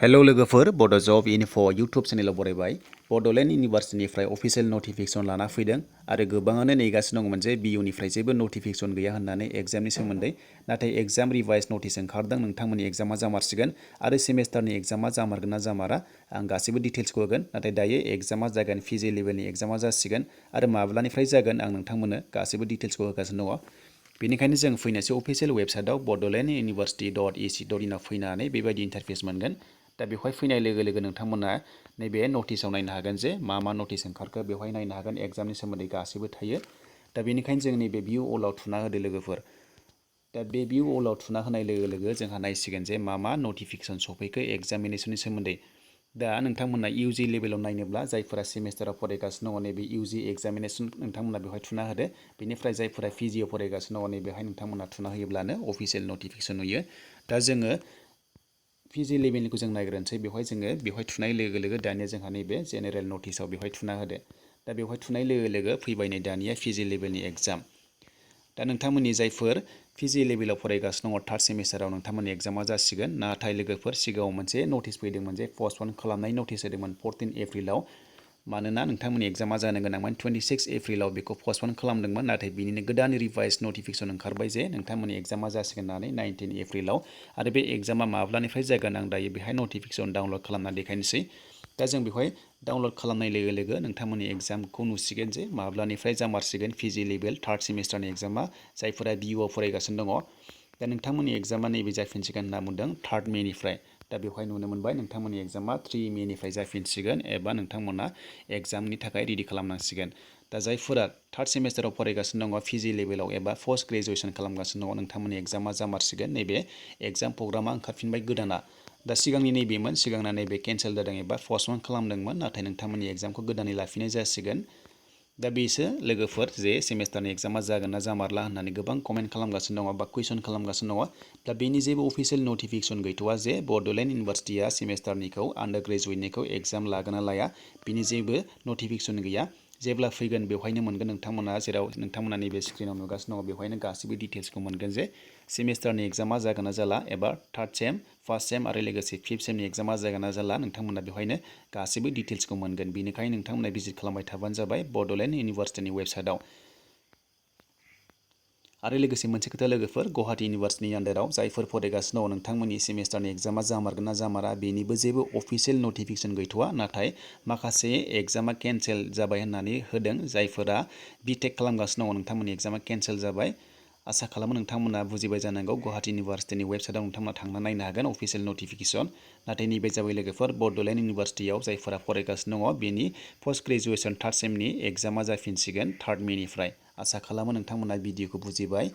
hello लोगोफोर Bodo' job info YouTube चेनेलाव बरायबाय बड'लेण्ड इउनिभार्सिटिनिफ्राय अफिसियेल नटिफिकेसन लाना फैदों आरो गोबाङानो नेगासिनो दंमोन जे बिइउनिफ्राय जेबो नटिफिकेसन गैया होननानै एग्जामनि सोमोन्दै नाथाय एग्जाम रिभाइस नटिस ओंखारदों नोंथांमोननि एग्जामा जामारसिगोन आरो सेमेस्टारनि एग्जामा जामारगोन ना जामारा आं गासिबो डिटेल्सखौ होगोन नाथाय दायो एग्जामा जागोन पिजि लेभेलनि एग्जामा जासिगोन आरो माब्लानिफ्राय जागोन आं नोंथांमोननो गासिबो डिटेल्सखौ होगासिनो दङ बेनिखायनो जों फैनोसै अफिसियेल वेबसाइटआव बड'लेण्ड इउनिभार्सिटि .ac.in आव फैनानै बेबायदि इन्टारफेस मोनगोन दा बेवहाय फैनाय लोगो लोगो नोंथांमोना नैबे नटिसआव नायनो हागोन जे मा नटिस ओंखारखो बेवहाय नायनो हागोन एग्जामनि सोमोन्दै गासिबो थायो दा बेनिखायनो जों नैबे भिउ अलाव थुना होदो लोगोफोर दा बे भिउ अलाव थुना होनाय लोगो लोगो जोंहा नायसिगोन जे मा नटिफिकेसन सफैखो एग्जामिनेसननि सोमोन्दै दा नोंथांमोना इउजि लेभेलाव नायनोब्ला जायफोरा सेमेस्टाराव फरायगासिनो दङ नैबे इउजि एग्जामिनेसन नोंथांमोना बेवहाय थुना होदो बेनिफ्राय जायफोरा पिजिआव फरायगासिनो दङ नैबेहाय नोंथांमोना थुना होयोब्लानो अफिसियेल नटिफिकेसन नुयो दा जोङो पिजि लेभेलनिखौ जों नायग्रोनोसै बेवहाय थुनाय लोगो लोगो दानिया जोंहा नैबे जेनेरेल नटिसआव बेवहाय थुना होदो दा बेवहाय थुनाय लोगो लोगो फैबाय नै दानिया पिजि लेभेलनि एग्जाम दा नोंथांमोननि जायफोर पिजि लेभेलाव फरायगासिनो दङ थार्ड सेमिस्टाराव नोंथांमोननि एग्जामा जासिगोन नाथाय लोगोफोर सिगाङाव मोनसे नटिस फैदोंमोन जे पस्टपन खालामनाय नटिस होदोंमोन 14 एप्रिलाव मानोना नोंथांमोननि एग्जामा जानो गोनांमोन 26 एप्रिलाव बेखौ पस्टपन खालामदोंमोन नाथाय बिनिनो गोदान रिभाइस नटिफिकेसन ओंखारबाय जे नोंथांमोननि एग्जामा जासिगोन होननानै 19 एप्रिलाव आरो बे एग्जामा माब्लानिफ्राय जागोन आं दायो बेहाय नटिफिकेसन डाउनलड खालामना देखायनोसै दा जों बेवहाय डाउनलड खालामनाय लोगो लोगो नोंथांमोननि एग्जामखौ नुसिगोन जे माब्लानिफ्राय जामारसिगोन पिजि लेभेल थार्ड सेमिस्टारनि एग्जामा जायफोरा बिइउआव फरायगासिनो दङ दा नोंथांमोननि एग्जामा नैबे जाफिनसिगोन होनना बुंदों 3 मेनिफ्राय दा बेवहाय नुनो मोनबाय नोंथांमोननि एग्जामा 3 मेनिफ्राय जाफिनसिगोन एबा नोंथांमोना एग्जामनि थाखाय रेडि खालामनांसिगोन दा जायफोरा थार्ड सेमिस्टाराव फरायगासिनो दङ पिजि लेभेलाव एबा पोस्ट ग्रेजुवेसन खालामगासिनो दङ नोंथांमोननि एग्जामा जामारसिगोन नैबे एग्जाम प्रग्रामा ओंखारफिनबाय गोदाना दा सिगांनि नैबेमोन सिगांना नैबे केन्सेल जादों एबा पस्टपन खालामदोंमोन नाथाय नोंथांमोननि एग्जामखौ गोदानै लाफिननाय जासिगोन दा बेसो लोगोफोर जे सेमेस्टारनि एग्जामा जागोन ना जामारला होननानै गोबां कमेन्ट खालामगासिनो दङ बा कुइसन खालामगासिनो दङ दा बेनि जेबो अफिसियेल नटिफिकेसन गैथ'वा जे बड'लेण्ड इउनिभार्सिटिया सेमेस्टारनिखौ आन्डार ग्रेजुवेटनिखौ एग्जाम लागोन ना लाया बिनि जेबो नटिफिकेसन गैया जेब्ला फैगोन बेवहायनो मोनगोन नोंथांमोना जेराव नोंथांमोना नैबे स्क्रिनाव नुगासिनो दङ बेवहायनो गासिबो डिटेल्सखौ मोनगोन जे सेमेस्टारनि एग्जामा जागोन ना जाला एबा थार्ड सेम फार्स्ट सेम आरो लोगोसे फिफ्थ सेमनि एग्जामा जागोन ना जाला नोंथांमोना बेवहायनो गासिबो डिटेल्सखौ मोनगोन बेनिखायनो नोंथांमोना भिजिट खालामबाय थाबानो जाबाय बड'लेण्ड इउनिभार्सिटिनि वेबसाइटआव आरो लोगोसे मोनसे खोथा लोगोफोर गुवाहाटी इउनिभार्सिटिनि आन्डाराव जायफोर फरायगासिनो दङ नोंथांमोननि सेमेस्टारनि एग्जामा जामारगोन ना जामारा बेनिबो जेबो अफिसियेल नटिफिकेसन गैथ'वा नाथाय माखासे एग्जामा केन्सेल जाबाय होननानै होदों जायफोरा बिटेक खालामगासिनो दङ नोंथांमोननि एग्जामा केन्सेल जाबाय आसा खालामो नोंथांमोना बुजिबाय जानांगौ गुवाहाटी इउनिभार्सिटिनि वेबसाइटआव नोंथांमोना थांना नायनो हागोन अफिसियेल नटिफिकेसन नाथाय नैबे जाबाय लोगोफोर बड'लेण्ड इउनिभार्सिटियाव जायफोरा फरायगासिनो दङ बेनि पोस्ट ग्रेजुवेसन थार्ड सेमनि एग्जामा जाफिनसिगोन 3 मेनिफ्राय आसा खालामो नोंथांमोना भिडिअखौ बुजिबाय